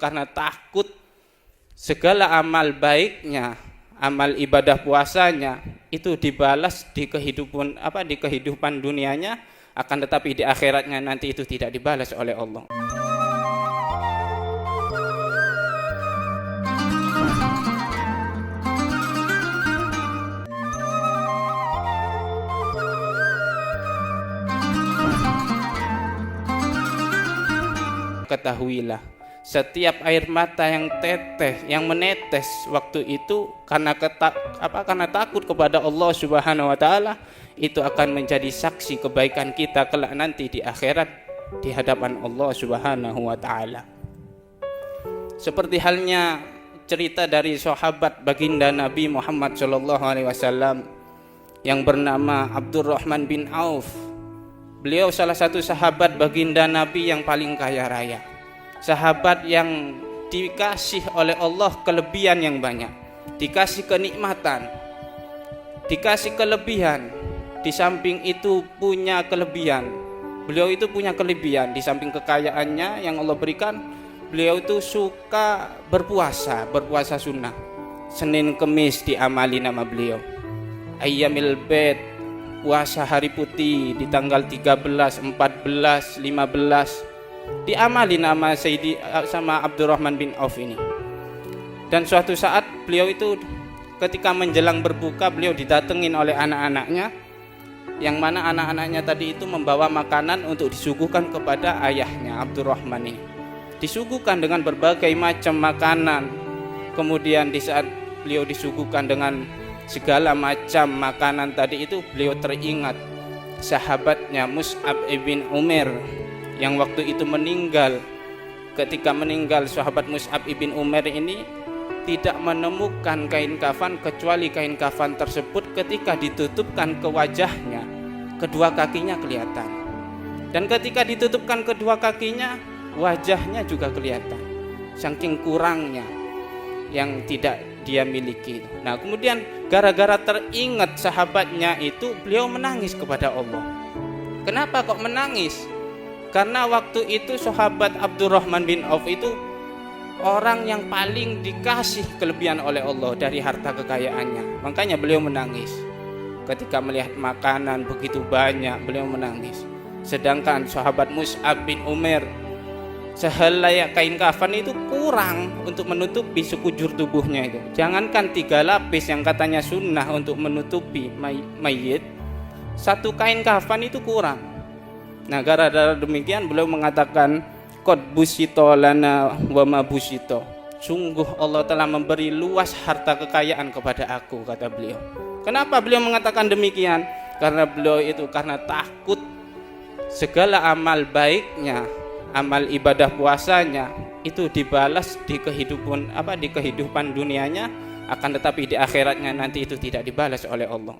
karena takut segala amal baiknya, amal ibadah puasanya itu dibalas di kehidupan dunianya, akan tetapi di akhiratnya nanti itu tidak dibalas oleh Allah. Ketahuilah, setiap air mata yang yang menetes waktu itu karena takut kepada Allah Subhanahu wa taala, itu akan menjadi saksi kebaikan kita kelak nanti di akhirat di hadapan Allah Subhanahu wa taala. Seperti halnya cerita dari sahabat baginda Nabi Muhammad sallallahu alaihi wasallam yang bernama Abdurrahman bin Auf. Beliau salah satu sahabat baginda Nabi yang paling kaya raya, sahabat yang dikasih oleh Allah kelebihan yang banyak, dikasih kenikmatan, dikasih kelebihan. Di samping itu punya kelebihan, beliau itu punya kelebihan di samping kekayaannya yang Allah berikan. Beliau itu suka berpuasa sunnah. Senin Kemis diamali nama beliau. Ayyamil Bait, puasa hari putih di tanggal 13, 14, 15 diamali nama sama Abdurrahman bin Auf ini. Dan suatu saat beliau itu ketika menjelang berbuka, beliau didatengin oleh anak-anaknya, yang mana anak-anaknya tadi itu membawa makanan untuk disuguhkan kepada ayahnya Abdurrahman ini. Disuguhkan dengan berbagai macam makanan. Kemudian di saat beliau disuguhkan dengan segala macam makanan tadi itu, beliau teringat sahabatnya Mus'ab ibn Umair yang waktu itu meninggal. Ketika meninggal, sahabat Mus'ab ibn Umair ini tidak menemukan kain kafan kecuali kain kafan tersebut ketika ditutupkan ke wajahnya, kedua kakinya kelihatan. Dan ketika ditutupkan kedua kakinya, wajahnya juga kelihatan, saking kurangnya yang tidak dia miliki. Nah, kemudian gara-gara teringat sahabatnya itu, beliau menangis kepada Allah. Kenapa kok menangis? Karena waktu itu sahabat Abdurrahman bin Auf itu orang yang paling dikasih kelebihan oleh Allah dari harta kekayaannya. Makanya beliau menangis. Ketika melihat makanan begitu banyak, beliau menangis. Sedangkan sahabat Mus'ab bin Umair, sehelai kain kafan itu kurang untuk menutupi sekujur tubuhnya itu. Jangankan 3 lapis yang katanya sunnah untuk menutupi mayit, 1 kain kafan itu kurang. Nah, gara-gara demikian beliau mengatakan, qad busito lana wa ma busito. Sungguh Allah telah memberi luas harta kekayaan kepada aku, kata beliau. Kenapa beliau mengatakan demikian? Karena beliau itu karena takut segala amal baiknya, amal ibadah puasanya itu dibalas di kehidupan dunianya, akan tetapi di akhiratnya nanti itu tidak dibalas oleh Allah.